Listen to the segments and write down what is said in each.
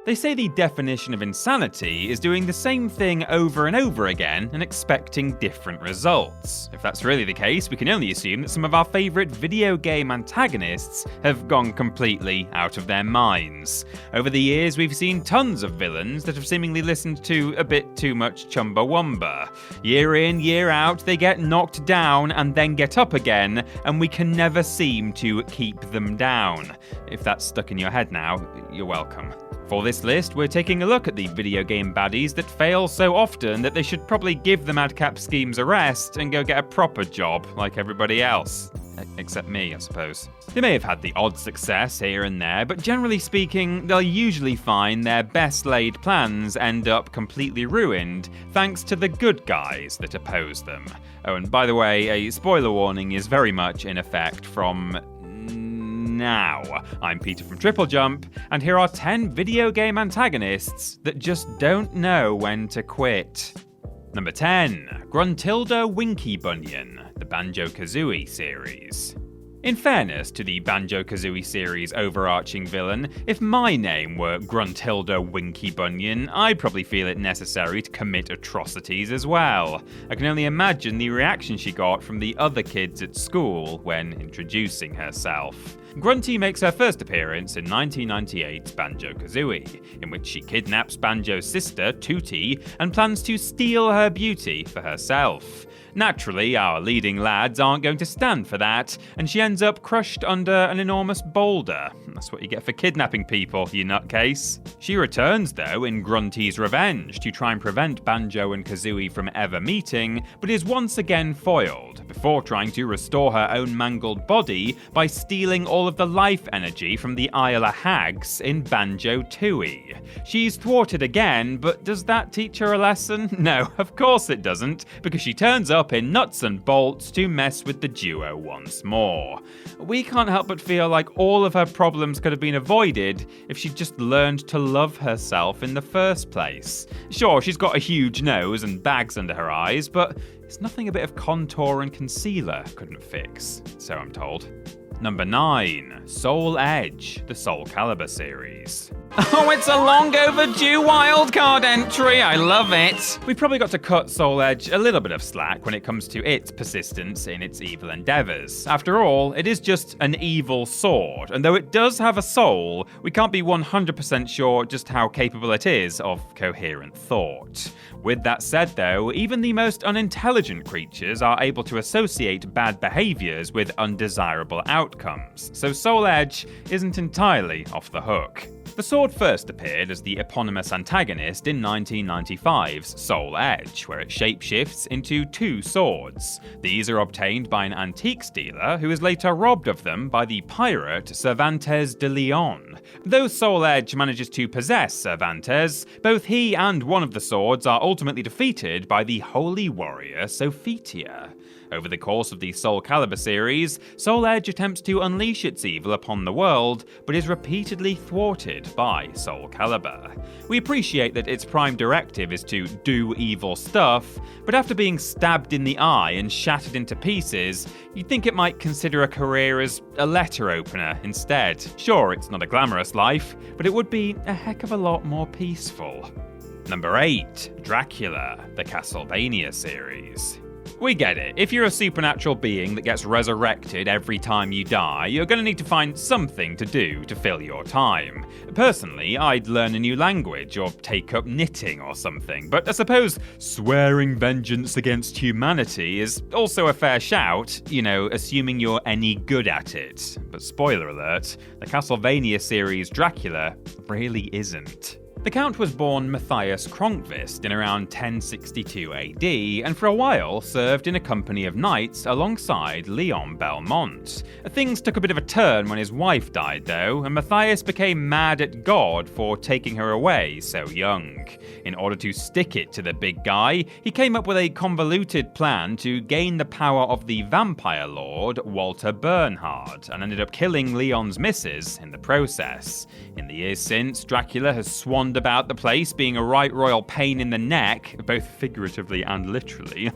They say the definition of insanity is doing the same thing over and over again and expecting different results. If that's really the case, we can only assume that some of our favourite video game antagonists have gone completely out of their minds. Over the years, we've seen tons of villains that have seemingly listened to a bit too much Chumbawamba. Year in, year out, they get knocked down and then get up again, and we can never seem to keep them down. If that's stuck in your head now, you're welcome. For this list, we're taking a look at the video game baddies that fail so often that they should probably give the madcap schemes a rest and go get a proper job like everybody else. Except me, I suppose. They may have had the odd success here and there, but generally speaking, they'll usually find their best laid plans end up completely ruined thanks to the good guys that oppose them. Oh, and by the way, a spoiler warning is very much in effect from now. I'm Peter from TripleJump, and here are 10 video game antagonists that just don't know when to quit. Number 10. Gruntilda Winky Bunyan, the Banjo-Kazooie series. In fairness to the Banjo-Kazooie series' overarching villain, if my name were Gruntilda Winky Bunyan, I'd probably feel it necessary to commit atrocities as well. I can only imagine the reaction she got from the other kids at school when introducing herself. Grunty makes her first appearance in 1998's Banjo-Kazooie, in which she kidnaps Banjo's sister, Tooty, and plans to steal her beauty for herself. Naturally, our leading lads aren't going to stand for that, and she ends up crushed under an enormous boulder. That's what you get for kidnapping people, you nutcase. She returns, though, in Grunty's revenge to try and prevent Banjo and Kazooie from ever meeting, but is once again foiled, before trying to restore her own mangled body by stealing all of the life energy from the Isle of Hags in Banjo-Tooie. She's thwarted again, but does that teach her a lesson? No, of course it doesn't, because she turns up in nuts and bolts to mess with the duo once more. We can't help but feel like all of her problems could have been avoided if she'd just learned to love herself in the first place. Sure, she's got a huge nose and bags under her eyes, but it's nothing a bit of contour and concealer couldn't fix, so I'm told. Number 9. Soul Edge, the Soul Calibur series. Oh, it's a long overdue wildcard entry, I love it! We've probably got to cut Soul Edge a little bit of slack when it comes to its persistence in its evil endeavours. After all, it is just an evil sword, and though it does have a soul, we can't be 100% sure just how capable it is of coherent thought. With that said though, even the most unintelligent creatures are able to associate bad behaviours with undesirable outcomes, so Soul Edge isn't entirely off the hook. The sword first appeared as the eponymous antagonist in 1995's Soul Edge, where it shapeshifts into 2 swords. These are obtained by an antiques dealer who is later robbed of them by the pirate Cervantes de Leon. Though Soul Edge manages to possess Cervantes, both he and one of the swords are ultimately defeated by the holy warrior Sophitia. Over the course of the Soul Calibur series, Soul Edge attempts to unleash its evil upon the world, but is repeatedly thwarted by Soul Calibur. We appreciate that its prime directive is to do evil stuff, but after being stabbed in the eye and shattered into pieces, you'd think it might consider a career as a letter opener instead. Sure, it's not a glamorous life, but it would be a heck of a lot more peaceful. Number 8. Dracula, the Castlevania series. We get it. If you're a supernatural being that gets resurrected every time you die, you're going to need to find something to do to fill your time. Personally, I'd learn a new language or take up knitting or something, but I suppose swearing vengeance against humanity is also a fair shout, assuming you're any good at it. But spoiler alert, the Castlevania series Dracula really isn't. The Count was born Matthias Kronkvist in around 1062 AD, and for a while served in a company of knights alongside Leon Belmont. Things took a bit of a turn when his wife died though, and Matthias became mad at God for taking her away so young. In order to stick it to the big guy, he came up with a convoluted plan to gain the power of the vampire lord Walter Bernhard, and ended up killing Leon's missus in the process. In the years since, Dracula has swandered roundabout the place being a right royal pain in the neck, both figuratively and literally,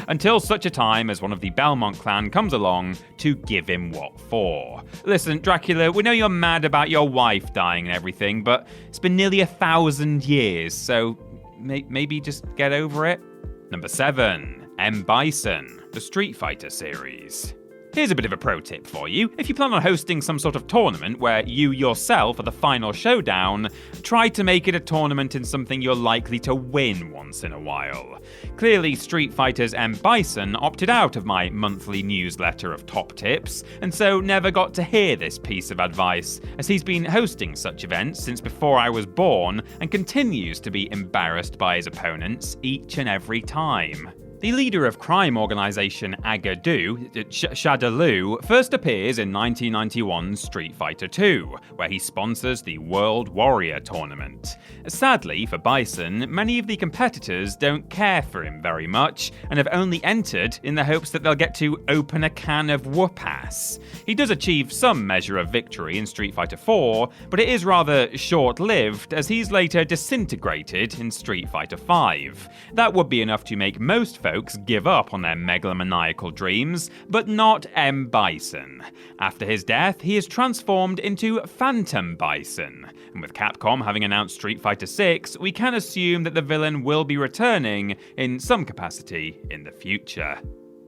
until such a time as one of the Belmont clan comes along to give him what for. Listen, Dracula, we know you're mad about your wife dying and everything, but it's been nearly 1,000 years, so maybe just get over it. Number 7. M. Bison, the Street Fighter series. Here's a bit of a pro tip for you. If you plan on hosting some sort of tournament where you yourself are the final showdown, try to make it a tournament in something you're likely to win once in a while. Clearly, Street Fighter's M. Bison opted out of my monthly newsletter of top tips, and so never got to hear this piece of advice, as he's been hosting such events since before I was born and continues to be embarrassed by his opponents each and every time. The leader of crime organisation Agadu, Shadaloo, first appears in 1991's Street Fighter II, where he sponsors the World Warrior Tournament. Sadly for Bison, many of the competitors don't care for him very much, and have only entered in the hopes that they'll get to open a can of whoop-ass. He does achieve some measure of victory in Street Fighter IV, but it is rather short-lived, as he's later disintegrated in Street Fighter V. That would be enough to make most folks give up on their megalomaniacal dreams, but not M. Bison. After his death, he is transformed into Phantom Bison, and with Capcom having announced Street Fighter VI, we can assume that the villain will be returning in some capacity in the future.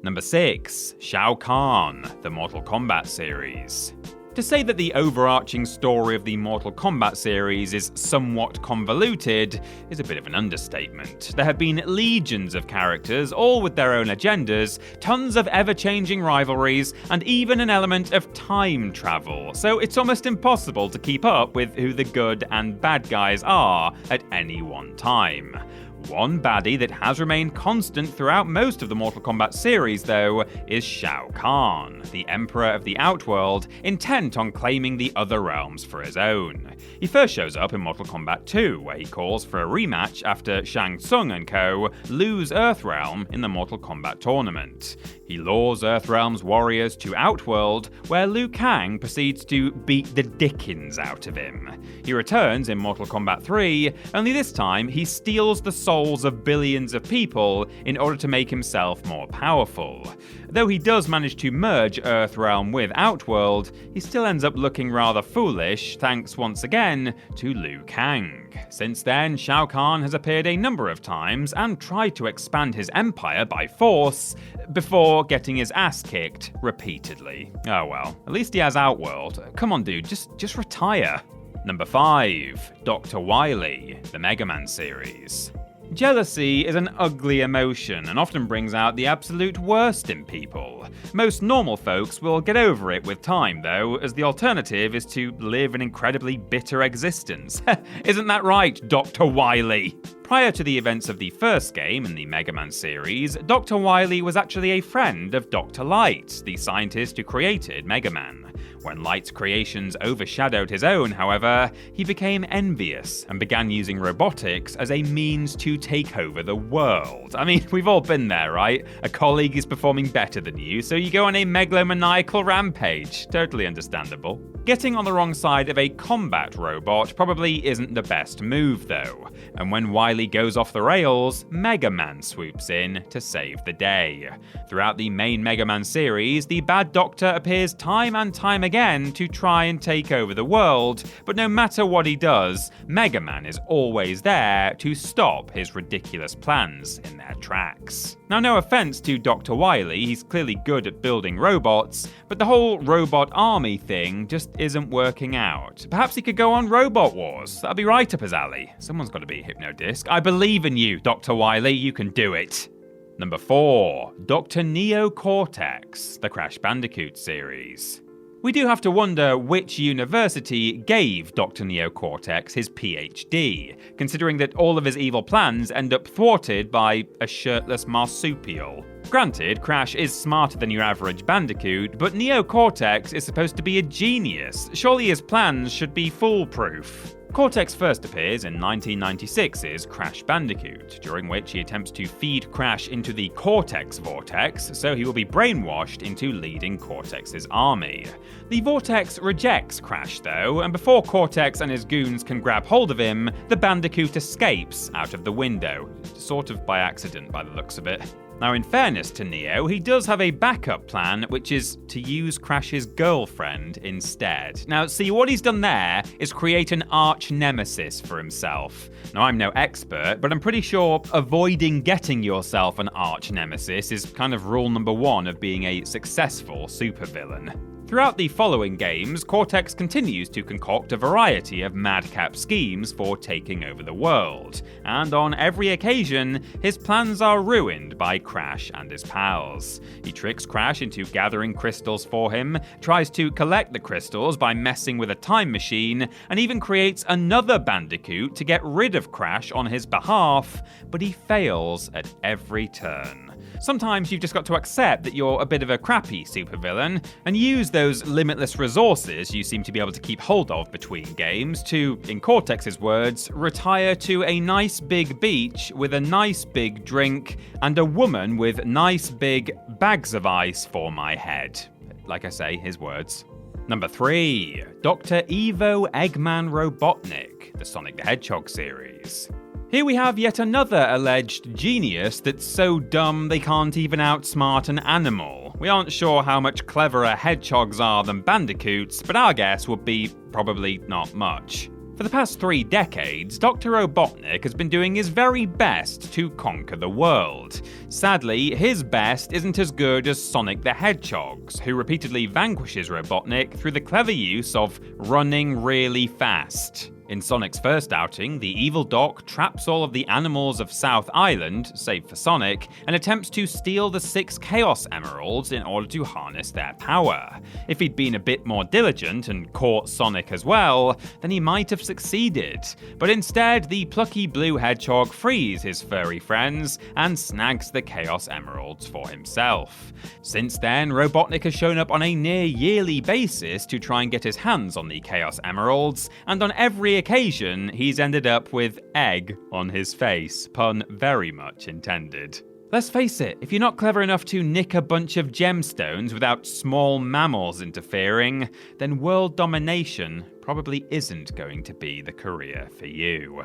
Number 6. Shao Kahn, the Mortal Kombat series. To say that the overarching story of the Mortal Kombat series is somewhat convoluted is a bit of an understatement. There have been legions of characters, all with their own agendas, tons of ever-changing rivalries, and even an element of time travel, so it's almost impossible to keep up with who the good and bad guys are at any one time. One baddie that has remained constant throughout most of the Mortal Kombat series, though, is Shao Kahn, the Emperor of the Outworld, intent on claiming the other realms for his own. He first shows up in Mortal Kombat 2, where he calls for a rematch after Shang Tsung and co. lose Earthrealm in the Mortal Kombat tournament. He lures Earthrealm's warriors to Outworld, where Liu Kang proceeds to beat the dickens out of him. He returns in Mortal Kombat 3, only this time he steals the souls of billions of people in order to make himself more powerful. Though he does manage to merge Earthrealm with Outworld, he still ends up looking rather foolish, thanks once again to Liu Kang. Since then, Shao Kahn has appeared a number of times and tried to expand his empire by force, before getting his ass kicked repeatedly. Oh well, at least he has Outworld. Come on dude, just retire. Number 5. Dr. Wily, the Mega Man series. Jealousy is an ugly emotion and often brings out the absolute worst in people. Most normal folks will get over it with time though, as the alternative is to live an incredibly bitter existence. Isn't that right, Dr. Wily? Prior to the events of the first game in the Mega Man series, Dr. Wily was actually a friend of Dr. Light, the scientist who created Mega Man. When Light's creations overshadowed his own, however, he became envious and began using robotics as a means to take over the world. I mean, we've all been there, right? A colleague is performing better than you, so you go on a megalomaniacal rampage. Totally understandable. Getting on the wrong side of a combat robot probably isn't the best move, though. And when Wily goes off the rails, Mega Man swoops in to save the day. Throughout the main Mega Man series, the Bad Doctor appears time and time again to try and take over the world, but no matter what he does, Mega Man is always there to stop his ridiculous plans in their tracks. Now, no offense to Dr. Wily, he's clearly good at building robots, but the whole robot army thing just isn't working out. Perhaps he could go on Robot Wars. That'd be right up his alley. Someone's got to be Hypnodisc. I believe in you, Dr. Wily, you can do it. Number 4. Dr. Neo Cortex, the Crash Bandicoot series. We do have to wonder which university gave Dr. Neo Cortex his PhD, considering that all of his evil plans end up thwarted by a shirtless marsupial. Granted, Crash is smarter than your average Bandicoot, but Neo Cortex is supposed to be a genius. Surely his plans should be foolproof. Cortex first appears in 1996's Crash Bandicoot, during which he attempts to feed Crash into the Cortex Vortex, so he will be brainwashed into leading Cortex's army. The Vortex rejects Crash though, and before Cortex and his goons can grab hold of him, the Bandicoot escapes out of the window, sort of by accident by the looks of it. Now, in fairness to Neo, he does have a backup plan, which is to use Crash's girlfriend instead. Now, see, what he's done there is create an arch nemesis for himself. Now, I'm no expert, but I'm pretty sure avoiding getting yourself an arch nemesis is kind of rule number one of being a successful supervillain. Throughout the following games, Cortex continues to concoct a variety of madcap schemes for taking over the world, and on every occasion, his plans are ruined by Crash and his pals. He tricks Crash into gathering crystals for him, tries to collect the crystals by messing with a time machine, and even creates another Bandicoot to get rid of Crash on his behalf, but he fails at every turn. Sometimes you've just got to accept that you're a bit of a crappy supervillain, and use those limitless resources you seem to be able to keep hold of between games to, in Cortex's words, retire to a nice big beach with a nice big drink and a woman with nice big bags of ice for my head. Like I say, his words. Number 3. Dr. Evo Eggman Robotnik, the Sonic the Hedgehog series. Here we have yet another alleged genius that's so dumb they can't even outsmart an animal. We aren't sure how much cleverer hedgehogs are than bandicoots, but our guess would be probably not much. For the past 3 decades, Dr. Robotnik has been doing his very best to conquer the world. Sadly, his best isn't as good as Sonic the Hedgehog's, who repeatedly vanquishes Robotnik through the clever use of running really fast. In Sonic's first outing, the evil Doc traps all of the animals of South Island, save for Sonic, and attempts to steal the 6 Chaos Emeralds in order to harness their power. If he'd been a bit more diligent and caught Sonic as well, then he might have succeeded. But instead, the plucky blue hedgehog frees his furry friends and snags the Chaos Emeralds for himself. Since then, Robotnik has shown up on a near yearly basis to try and get his hands on the Chaos Emeralds, and on every occasion, he's ended up with egg on his face, pun very much intended. Let's face it, if you're not clever enough to nick a bunch of gemstones without small mammals interfering, then world domination probably isn't going to be the career for you.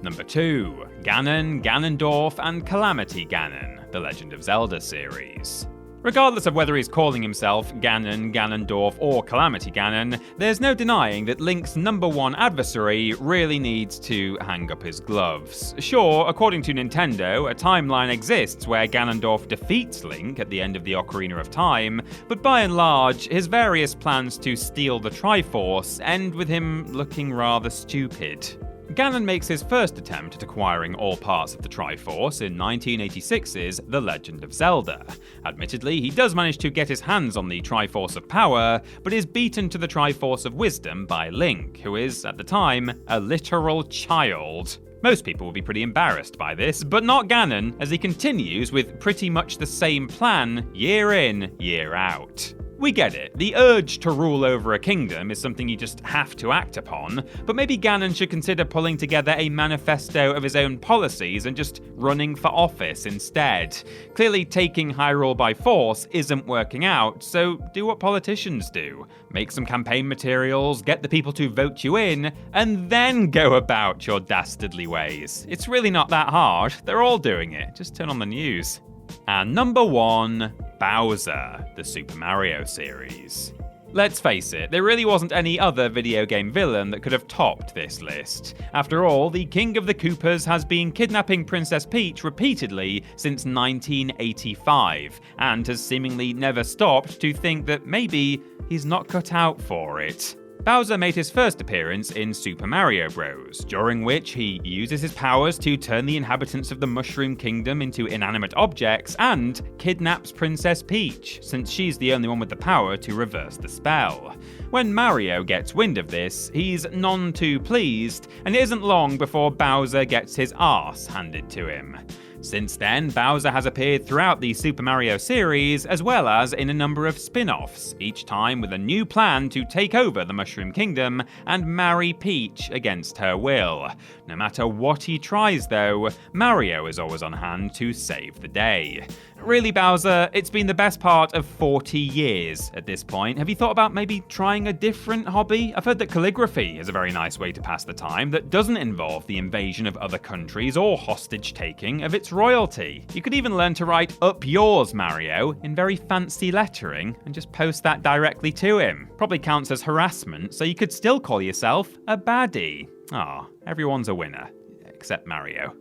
Number 2. Ganon, Ganondorf, and Calamity Ganon, the Legend of Zelda series. Regardless of whether he's calling himself Ganon, Ganondorf, or Calamity Ganon, there's no denying that Link's number one adversary really needs to hang up his gloves. Sure, according to Nintendo, a timeline exists where Ganondorf defeats Link at the end of the Ocarina of Time, but by and large, his various plans to steal the Triforce end with him looking rather stupid. Ganon makes his first attempt at acquiring all parts of the Triforce in 1986's The Legend of Zelda. Admittedly, he does manage to get his hands on the Triforce of Power, but is beaten to the Triforce of Wisdom by Link, who is, at the time, a literal child. Most people will be pretty embarrassed by this, but not Ganon, as he continues with pretty much the same plan year in, year out. We get it, the urge to rule over a kingdom is something you just have to act upon, but maybe Ganon should consider pulling together a manifesto of his own policies and just running for office instead. Clearly taking Hyrule by force isn't working out, so do what politicians do. Make some campaign materials, get the people to vote you in, and then go about your dastardly ways. It's really not that hard, they're all doing it, just turn on the news. And number 1, Bowser, the Super Mario series. Let's face it, there really wasn't any other video game villain that could have topped this list. After all, the King of the Koopas has been kidnapping Princess Peach repeatedly since 1985, and has seemingly never stopped to think that maybe he's not cut out for it. Bowser made his first appearance in Super Mario Bros., during which he uses his powers to turn the inhabitants of the Mushroom Kingdom into inanimate objects and kidnaps Princess Peach, since she's the only one with the power to reverse the spell. When Mario gets wind of this, he's none too pleased, and it isn't long before Bowser gets his arse handed to him. Since then, Bowser has appeared throughout the Super Mario series, as well as in a number of spin-offs, each time with a new plan to take over the Mushroom Kingdom and marry Peach against her will. No matter what he tries though, Mario is always on hand to save the day. Really, Bowser, it's been the best part of 40 years at this point. Have you thought about maybe trying a different hobby? I've heard that calligraphy is a very nice way to pass the time that doesn't involve the invasion of other countries or hostage-taking of its royalty. You could even learn to write "Up yours, Mario" in very fancy lettering and just post that directly to him. Probably counts as harassment, so you could still call yourself a baddie. Aw, everyone's a winner. Except Mario.